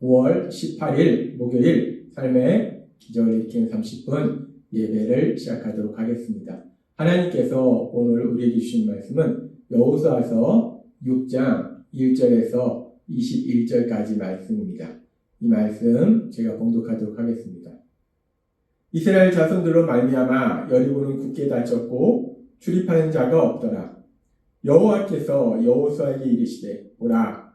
5월 18일 목요일 삶의 기적을 일으키는 30분 예배를 시작하도록 하겠습니다. 하나님께서 오늘 우리에게 주신 말씀은 여호수아서 6장 1절에서 21절까지 말씀입니다. 이 말씀 제가 봉독하도록 하겠습니다. 이스라엘 자손들로 말미암아 여리고는 굳게 닫혔고 출입하는 자가 없더라. 여호와께서 여호수아에게 이르시되 보라,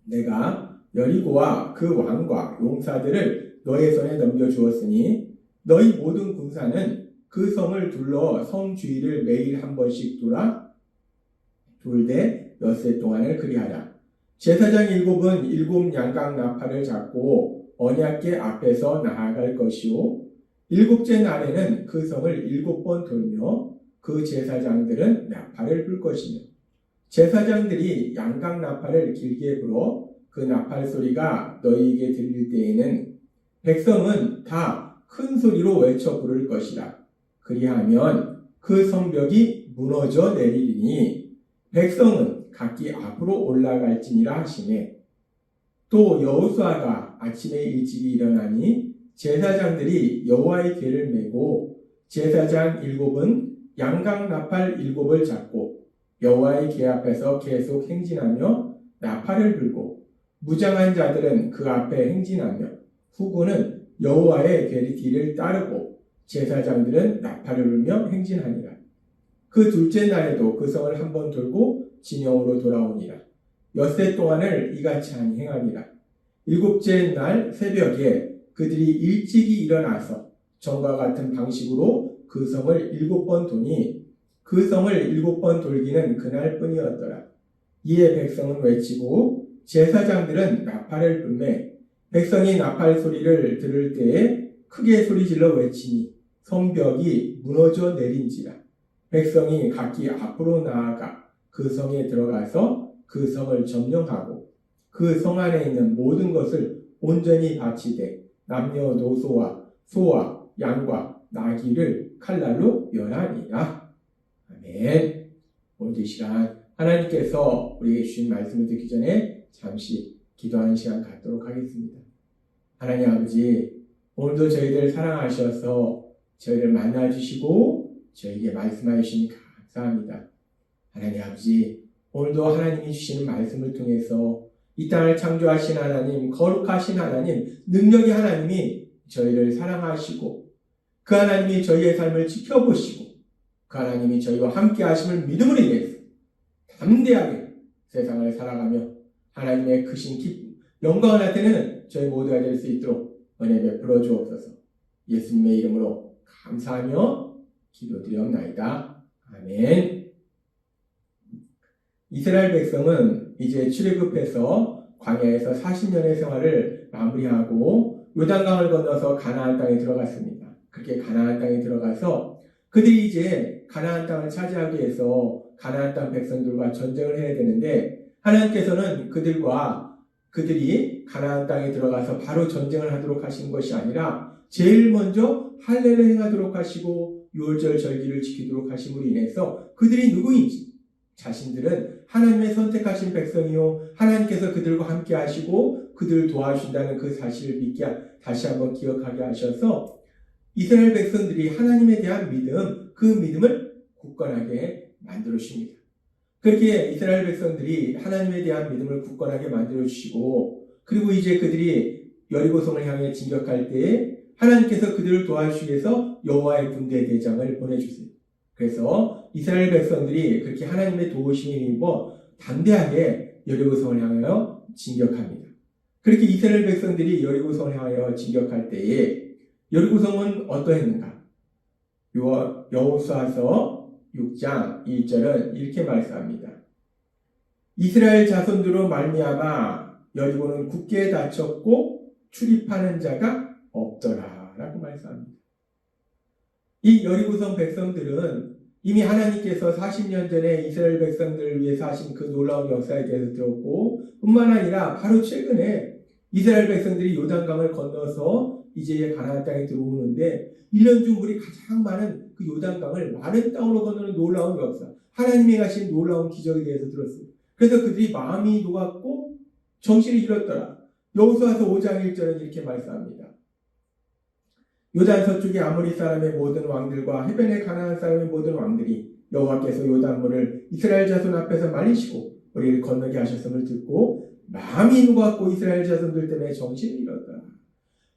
내가 여리고와 그 왕과 용사들을 너의 손에 넘겨주었으니 너희 모든 군사는 그 성을 둘러 성 주위를 매일 한 번씩 돌되 엿새 동안을 그리하라. 제사장 7은 7 양각 나팔을 잡고 언약궤 앞에서 나아갈 것이요 7째 날에는 그 성을 7번 돌며 그 제사장들은 나팔을 불 것이며 제사장들이 양각 나팔을 길게 불어 그 나팔 소리가 너희에게 들릴 때에는 백성은 다 큰 소리로 외쳐 부를 것이라. 그리하면 그 성벽이 무너져 내리리니 백성은 각기 앞으로 올라갈지니라 하시매, 또 여호수아가 아침에 일찍이 일어나니 제사장들이 여호와의 궤를 메고 제사장 7은 양각 나팔 7을 잡고 여호와의 궤 앞에서 계속 행진하며 나팔을 불고 무장한 자들은 그 앞에 행진하며 후군은 여호와의 궤를 따르고 제사장들은 나팔을 불며 행진하니라. 그 둘째 날에도 그 성을 한 번 돌고 진영으로 돌아오니라. 엿새 동안을 이같이 행하니라. 7째 날 새벽에 그들이 일찍이 일어나서 전과 같은 방식으로 그 성을 7번 도니 그 성을 7번 돌기는 그날뿐이었더라. 이에 백성은 외치고 제사장들은 나팔을 불매 백성이 나팔 소리를 들을 때에 크게 소리질러 외치니 성벽이 무너져 내린지라. 백성이 각기 앞으로 나아가 그 성에 들어가서 그 성을 점령하고 그 성 안에 있는 모든 것을 온전히 바치되 남녀노소와 소와 양과 나귀를 칼날로 멸하니라. 아멘. 오늘 이 시간 하나님께서 우리에게 주신 말씀을 듣기 전에 잠시 기도하는 시간 갖도록 하겠습니다. 하나님 아버지, 오늘도 저희들 사랑하셔서 저희를 만나주시고 저희에게 말씀해 주시니 감사합니다. 하나님 아버지, 오늘도 하나님이 주시는 말씀을 통해서 이 땅을 창조하신 하나님, 거룩하신 하나님, 능력의 하나님이 저희를 사랑하시고 그 하나님이 저희의 삶을 지켜보시고 그 하나님이 저희와 함께 하심을 믿음으로 인해서 담대하게 세상을 살아가며 하나님의 크신 기쁨, 영광을 나타내는 저희 모두가 될 수 있도록 은혜 베풀어 주옵소서. 예수님의 이름으로 감사하며 기도드리옵나이다. 아멘. 이스라엘 백성은 이제 출애굽해서 광야에서 40년의 생활을 마무리하고 요단강을 건너서 가나안 땅에 들어갔습니다. 그렇게 가나안 땅에 들어가서 그들이 이제 가나안 땅을 차지하기 위해서 가나안 땅 백성들과 전쟁을 해야 되는데 하나님께서는 그들이 가나안 땅에 들어가서 바로 전쟁을 하도록 하신 것이 아니라 제일 먼저 할례를 행하도록 하시고 유월절 절기를 지키도록 하심으로 인해서 그들이 누구인지 자신들은 하나님의 선택하신 백성이요 하나님께서 그들과 함께 하시고 그들을 도와주신다는 그 사실을 믿게 다시 한번 기억하게 하셔서 이스라엘 백성들이 하나님에 대한 믿음, 그 믿음을 굳건하게 만들어 주십니다. 그렇게 이스라엘 백성들이 하나님에 대한 믿음을 굳건하게 만들어 주시고 그리고 이제 그들이 여리고성을 향해 진격할 때에 하나님께서 그들을 도와주시기 위해서 여호와의 군대 대장을 보내주세요. 그래서 이스라엘 백성들이 그렇게 하나님의 도우심에 힘입어 담대하게 여리고성을 향하여 진격합니다. 그렇게 이스라엘 백성들이 여리고성을 향하여 진격할 때에 여리고성은 어떠했는가? 여호수아서 6장 1절은 이렇게 말씀합니다. 이스라엘 자손들로 말미암아 여리고는 굳게 닫혔고 출입하는 자가 없더라 라고 말씀합니다. 이 여리고성 백성들은 이미 하나님께서 40년 전에 이스라엘 백성들을 위해서 하신 그 놀라운 역사에 대해서 들었고 뿐만 아니라 바로 최근에 이스라엘 백성들이 요단강을 건너서 이제 가나안 땅에 들어오는데 1년 중 물이 가장 많은 그 요단강을 마른 땅으로 건너는 놀라운 역사, 하나님이 하신 놀라운 기적에 대해서 들었어요. 그래서 그들이 마음이 녹았고 정신을 잃었더라. 여호수아서 5장 1절은 이렇게 말씀합니다. 요단 서쪽의 아모리 사람의 모든 왕들과 해변의 가나안 사람의 모든 왕들이 여호와께서 요단물을 이스라엘 자손 앞에서 말리시고 우리를 건너게 하셨음을 듣고 마음이 녹았고 이스라엘 자손들 때문에 정신을 잃었다.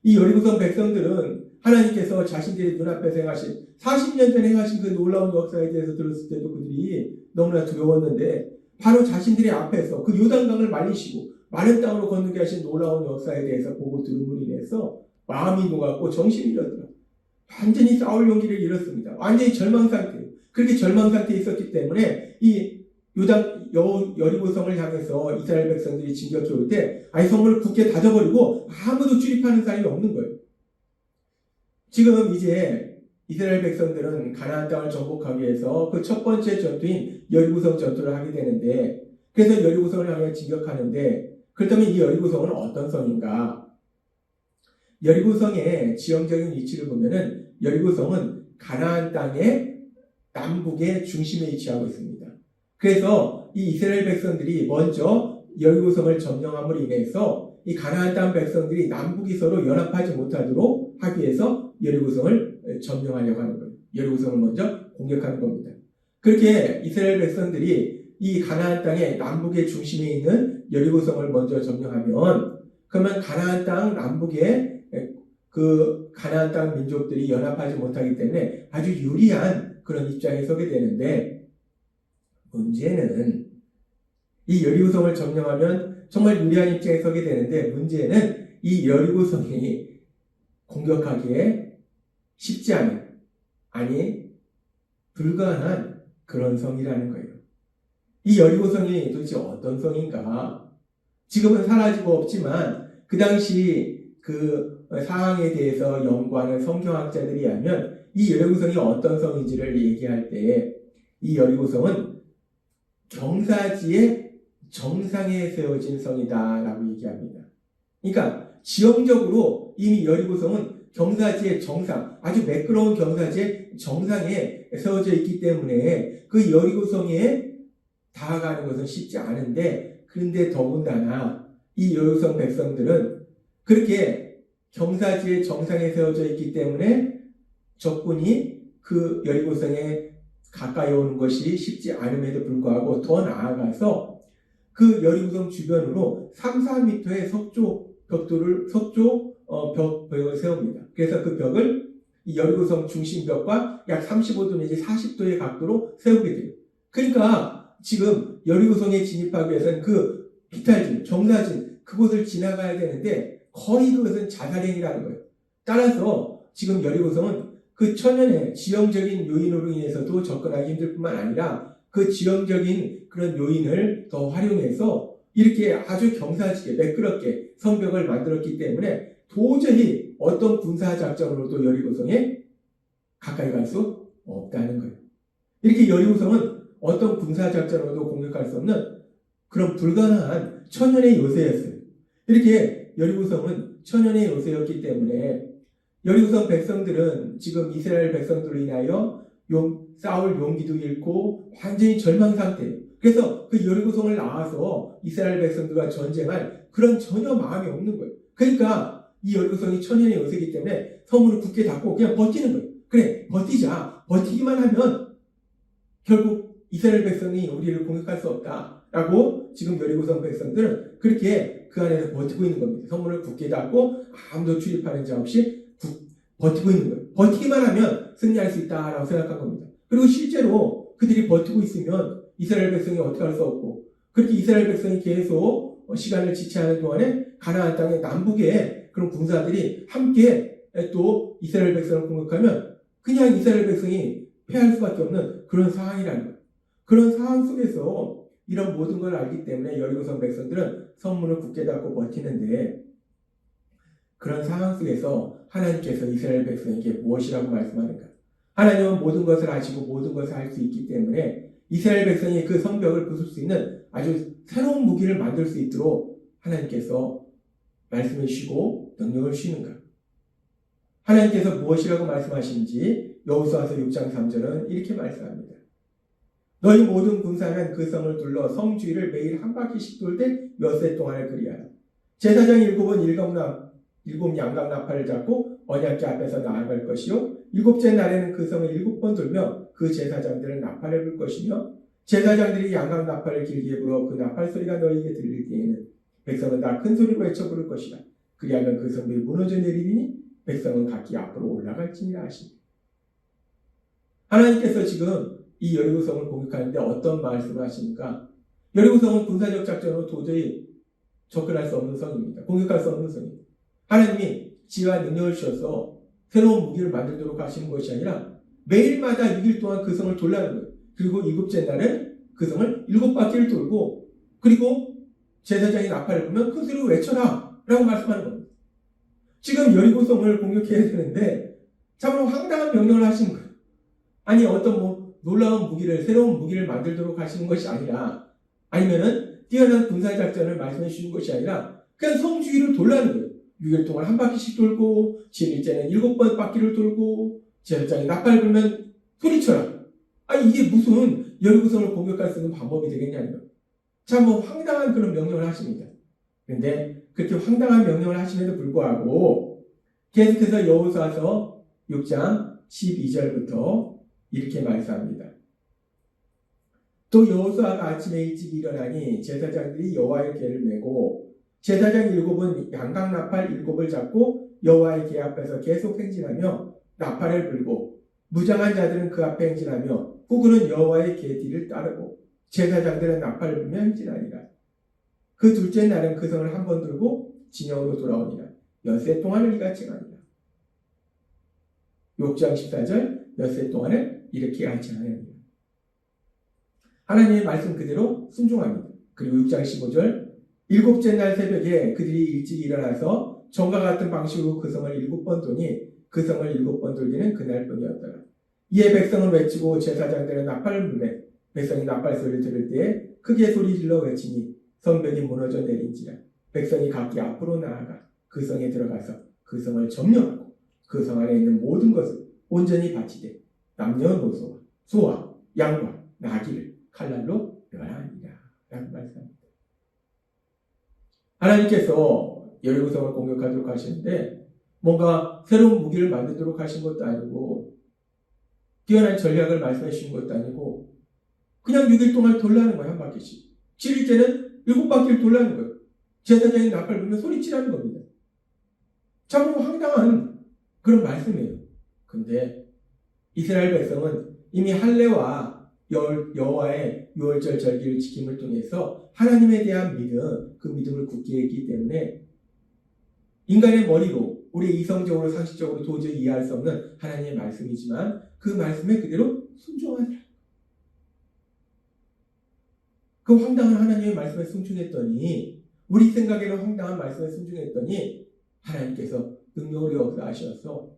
이 여리고성 백성들은 하나님께서 자신들의 눈앞에서 행하신 40년 전에 행하신 그 놀라운 역사에 대해서 들었을 때도 그들이 너무나 두려웠는데 바로 자신들의 앞에서 그 요단강을 말리시고 마른 땅으로 건너게 하신 놀라운 역사에 대해서 보고 들음으로 인해서 마음이 녹았고 정신이 잃었더라. 완전히 싸울 용기를 잃었습니다. 완전히 절망 상태예요. 그렇게 절망 상태에 있었기 때문에 이 여리고성을 향해서 이스라엘 백성들이 진격해 올 때 아예 성문을 굳게 닫아버리고 아무도 출입하는 사람이 없는 거예요. 지금 이제 이스라엘 백성들은 가나안 땅을 정복하기 위해서 그 첫 번째 전투인 여리고성 전투를 하게 되는데 그래서 여리고성을 향해 진격하는데 그렇다면 이 여리고성은 어떤 성인가? 여리고성의 지형적인 위치를 보면은 여리고성은 가나안 땅의 남북의 중심에 위치하고 있습니다. 그래서 이 이스라엘 백성들이 먼저 여리고성을 점령함으로 인해서 이 가나안 땅 백성들이 남북이 서로 연합하지 못하도록 하기 위해서 여리고성을 점령하려고 하는 거예요. 여리고성을 먼저 공격하는 겁니다. 그렇게 이스라엘 백성들이 이 가나안 땅의 남북의 중심에 있는 여리고성을 먼저 점령하면 그러면 가나안 땅 남북에 그 가나안 땅 민족들이 연합하지 못하기 때문에 아주 유리한 그런 입장에 서게 되는데 문제는 이 여리고성을 점령하면 정말 유리한 입장에 서게 되는데 문제는 이 여리고성이 공격하기에 쉽지 않은 아니 불가능한 그런 성이라는 거예요. 이 여리고성이 도대체 어떤 성인가? 지금은 사라지고 없지만 그 당시 그 상황에 대해서 연구하는 성경학자들이 하면 이 여리고성이 어떤 성인지를 얘기할 때 이 여리고성은 경사지의 정상에 세워진 성이다라고 얘기합니다. 그러니까 지형적으로 이미 여리고성은 경사지의 정상, 아주 매끄러운 경사지의 정상에 세워져 있기 때문에 그 여리고성에 다가가는 것은 쉽지 않은데 그런데 더군다나 이 여리고성 백성들은 그렇게 경사지의 정상에 세워져 있기 때문에 적군이 그 여리고성에 가까이 오는 것이 쉽지 않음에도 불구하고 더 나아가서 그 여리고성 주변으로 3, 4m의 벽을 세웁니다. 그래서 그 벽을 이 여리고성 중심벽과 약 35도 내지 40도의 각도로 세우게 돼요. 그러니까 지금 여리고성에 진입하기 위해서는 그 비탈진, 정사진 그곳을 지나가야 되는데 거의 그것은 자살행위라는 거예요. 따라서 지금 여리고성은 그 천연의 지형적인 요인으로 인해서도 접근하기 힘들 뿐만 아니라 그 지형적인 그런 요인을 더 활용해서 이렇게 아주 경사지게 매끄럽게 성벽을 만들었기 때문에 도저히 어떤 군사작전으로도 여리고성에 가까이 갈 수 없다는 거예요. 이렇게 여리고성은 어떤 군사작전으로도 공격할 수 없는 그런 불가능한 천연의 요새였어요. 이렇게 여리고성은 천연의 요새였기 때문에 여리고성 백성들은 지금 이스라엘 백성들로 인하여 싸울 용기도 잃고 완전히 절망 상태예요. 그래서 그 여리고성을 나와서 이스라엘 백성들과 전쟁할 그런 전혀 마음이 없는 거예요. 그러니까 이 여리고성이 천연의 요새이기 때문에 성문을 굳게 닫고 그냥 버티는 거예요. 그래, 버티자. 버티기만 하면 결국 이스라엘 백성이 우리를 공격할 수 없다라고 지금 여리고성 백성들은 그렇게 그 안에서 버티고 있는 겁니다. 성문을 굳게 닫고 아무도 출입하는 자 없이 버티고 있는 거예요. 버티기만 하면 승리할 수 있다라고 생각한 겁니다. 그리고 실제로 그들이 버티고 있으면 이스라엘 백성이 어떻게 할 수 없고 그렇게 이스라엘 백성이 계속 시간을 지체하는 동안에 가나안 땅의 남북에 그런 군사들이 함께 또 이스라엘 백성을 공격하면 그냥 이스라엘 백성이 패할 수밖에 없는 그런 상황이라는 거예요. 그런 상황 속에서 이런 모든 걸 알기 때문에 여리고성 백성들은 성문을 굳게 닫고 버티는데 그런 상황 속에서 하나님께서 이스라엘 백성에게 무엇이라고 말씀하는가? 하나님은 모든 것을 아시고 모든 것을 할 수 있기 때문에 이스라엘 백성이 그 성벽을 부술 수 있는 아주 새로운 무기를 만들 수 있도록 하나님께서 말씀해 주시고 능력을 주시는가? 하나님께서 무엇이라고 말씀하시는지 여호수아서 6장 3절은 이렇게 말씀합니다. 너희 모든 군사는 그 성을 둘러 성 주위를 매일 한 바퀴씩 돌되 엿새 동안을 그리하라. 제사장 일곱은 일곱 양각 나팔을 잡고 언약궤 앞에서 나아갈 것이요 일곱째 날에는 그 성을 7번 돌며 그 제사장들은 나팔을 불 것이며 제사장들이 양각 나팔을 길게 불어 그 나팔 소리가 너희에게 들릴 때에는 백성은 다 큰 소리로 외쳐 부를 것이라. 그리하면 그 성들이 무너져 내리니 백성은 각기 앞으로 올라갈지니라 하시니. 하나님께서 지금 이 여리고성을 공격하는데 어떤 말씀을 하십니까? 여리고성은 군사적 작전으로 도저히 접근할 수 없는 성입니다. 공격할 수 없는 성입니다. 하나님이 지혜와 능력을 주셔서 새로운 무기를 만들도록 하시는 것이 아니라 매일마다 6일 동안 그 성을 돌라는 거예요. 그리고 7째 날은 그 성을 7바퀴를 돌고 그리고 제사장이 나팔을 불면 큰 소리로 외쳐라 라고 말씀하는 겁니다. 지금 여리고성을 공격해야 되는데 참으로 황당한 명령을 하신 거예요. 아니 어떤 놀라운 무기를 새로운 무기를 만들도록 하시는 것이 아니라 아니면은 뛰어난 군사작전을 말씀해 주신 것이 아니라 그냥 성 주위를 돌라는 거예요. 6일 동안 한 바퀴씩 돌고 7일째는 7번 바퀴를 돌고 제사장이 나팔 불면 소리쳐라. 아니 이게 무슨 여리고성을 공격할 수 있는 방법이 되겠냐는 거예요. 참 황당한 그런 명령을 하십니다. 그런데 그렇게 황당한 명령을 하심에도 불구하고 계속해서 여호수아서 6장 12절부터 이렇게 말씀합니다. 또 여호수아가 아침에 일찍 일어나니 제사장들이 여호와의 궤를 메고 제사장 7은 양각 나팔 7을 잡고 여호와의 궤 앞에서 계속 행진하며 나팔을 불고 무장한 자들은 그 앞에 행진하며 후군은 여호와의 궤 뒤를 따르고 제사장들은 나팔을 불며 행진하니라. 그 둘째 날은 그 성을 한 번 돌고 진영으로 돌아오니라. 엿새 동안을 이같이 하니라. 6장 14절 엿새 동안을 이렇게 같이 하느니라. 하나님의 말씀 그대로 순종합니다. 그리고 6장 15절 7째 날 새벽에 그들이 일찍 일어나서 전과 같은 방식으로 그 성을 7번 도니 그 성을 7번 돌기는 그날뿐이었더라. 이에 백성은 외치고 제사장들은 나팔을 불매 백성이 나팔 소리를 들을 때에 크게 소리 질러 외치니 성벽이 무너져 내린지라. 백성이 각기 앞으로 나아가 그 성에 들어가서 그 성을 점령하고 그 성 안에 있는 모든 것을 온전히 바치되 남녀노소와 소와 양과 나귀를 칼날로 멸하니라 라고 말씀합니다. 하나님께서 여리고성을 공격하도록 하시는데 뭔가 새로운 무기를 만들도록 하신 것도 아니고 뛰어난 전략을 말씀해 주신 것도 아니고 그냥 6일 동안 돌라는 거예요. 한 바퀴씩. 7일째는 7바퀴를 돌라는 거예요. 제사장이 나팔 불면 소리치라는 겁니다. 참으로 황당한 그런 말씀이에요. 근데 이스라엘 백성은 이미 할례와 여호와의 유월절 절기를 지킴을 통해서 하나님에 대한 믿음, 그 믿음을 굳게 했기 때문에 인간의 머리로 우리 이성적으로 상식적으로 도저히 이해할 수 없는 하나님의 말씀이지만 그 말씀에 그대로 순종하라. 그 황당한 하나님의 말씀에 순종했더니 우리 생각에는 황당한 말씀에 순종했더니 하나님께서 능력을 역사하셔서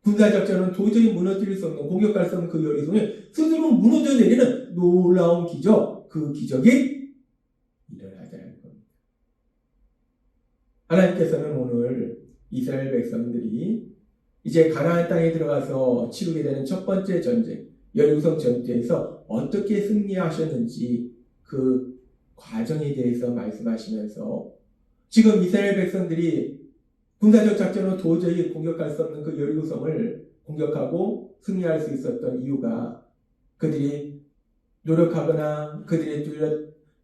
군사작전은 도저히 무너뜨릴 수 없는 공격할 수 없는 그 여리고성에 스스로 무너져 내리는 놀라운 기적, 그 기적이 일어나자는 겁니다. 하나님께서는 오늘 이스라엘 백성들이 이제 가나안 땅에 들어가서 치르게 되는 첫 번째 전쟁, 여리고성 전투에서 어떻게 승리하셨는지 그 과정에 대해서 말씀하시면서 지금 이스라엘 백성들이 군사적 작전으로 도저히 공격할 수 없는 그 여리고성을 공격하고 승리할 수 있었던 이유가 그들이 노력하거나 그들의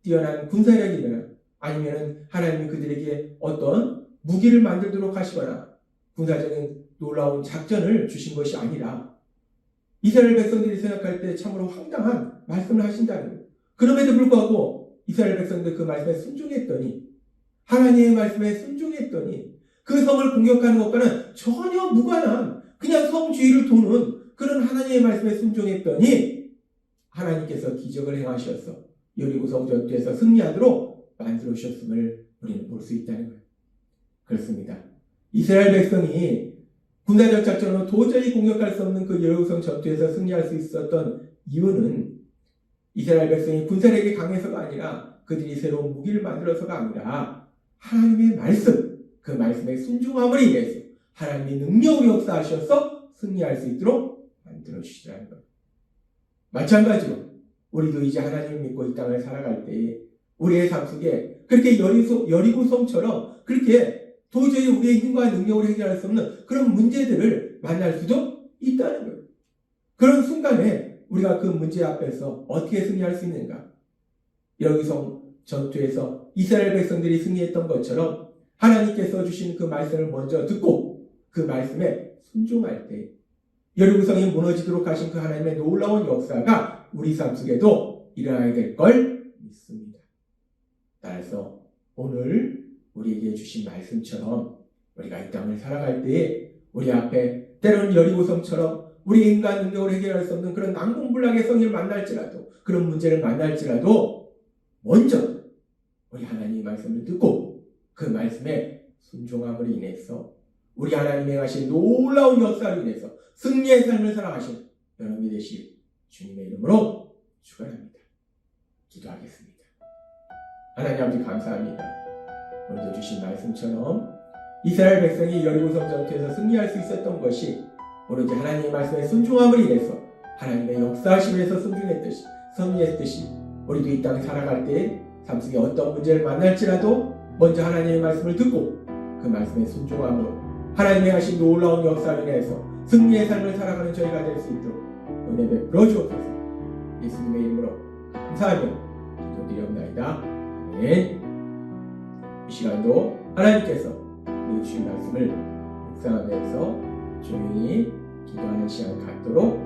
뛰어난 군사력이거나 아니면 하나님이 그들에게 어떤 무기를 만들도록 하시거나 군사적인 놀라운 작전을 주신 것이 아니라 이스라엘 백성들이 생각할 때 참으로 황당한 말씀을 하신다는 거예요. 그럼에도 불구하고 이스라엘 백성들 그 말씀에 순종했더니 하나님의 말씀에 순종했더니 그 성을 공격하는 것과는 전혀 무관한 그냥 성 주위를 도는 그런 하나님의 말씀에 순종했더니 하나님께서 기적을 행하셔서 여리고성 전투에서 승리하도록 만들어 주셨음을 우리는 볼 수 있다는 거예요. 그렇습니다. 이스라엘 백성이 군사적 작전으로 도저히 공격할 수 없는 그 여리고성 전투에서 승리할 수 있었던 이유는 이스라엘 백성이 군사력이 강해서가 아니라 그들이 새로운 무기를 만들어서가 아니라 하나님의 말씀, 그 말씀에 순종함을 인해서 하나님이 능력으로 역사하셔서 승리할 수 있도록 만들어 주시라는 것. 마찬가지로 우리도 이제 하나님을 믿고 이 땅을 살아갈 때에 우리의 삶 속에 그렇게 여리고성처럼 그렇게 도저히 우리의 힘과 능력으로 해결할 수 없는 그런 문제들을 만날 수도 있다는 거예요. 그런 순간에 우리가 그 문제 앞에서 어떻게 승리할 수 있는가? 여리고성 전투에서 이스라엘 백성들이 승리했던 것처럼 하나님께서 주신 그 말씀을 먼저 듣고 그 말씀에 순종할 때 여리고성이 무너지도록 하신 그 하나님의 놀라운 역사가 우리 삶 속에도 일어나게 될 걸 믿습니다. 따라서 오늘 우리에게 주신 말씀처럼 우리가 이 땅을 살아갈 때에 우리 앞에 때로는 여리고성처럼 우리 인간 능력으로 해결할 수 없는 그런 난공불락의 성을 만날지라도 그런 문제를 만날지라도 먼저 우리 하나님의 말씀을 듣고 그 말씀에 순종함으로 인해서 우리 하나님의 행하신 놀라운 역사로 인해서 승리의 삶을 살아가신 여러분이 되실 주님의 이름으로 축원합니다. 기도하겠습니다. 하나님 아버지 감사합니다. 오늘도 주신 말씀처럼 이스라엘 백성이 여리고성 전투에서 승리할 수 있었던 것이 오로지 하나님의 말씀에 순종함으로 인해서 하나님의 역사하심에서 순종했듯이 승리했듯이 우리도 이 땅에 살아갈 때 삶 속에 어떤 문제를 만날지라도 먼저 하나님의 말씀을 듣고 그 말씀에 순종함으로 하나님의 하신 놀라운 역사로 인해서 승리의 삶을 살아가는 저희가 될 수 있도록 은혜 베풀어 주옵소서. 예수님의 이름으로 감사하며 기도드리옵나이다. 아멘. 이 시간도 하나님께서 우리 주신 말씀을 묵상하면서 조용히 기도하는 시간 갖도록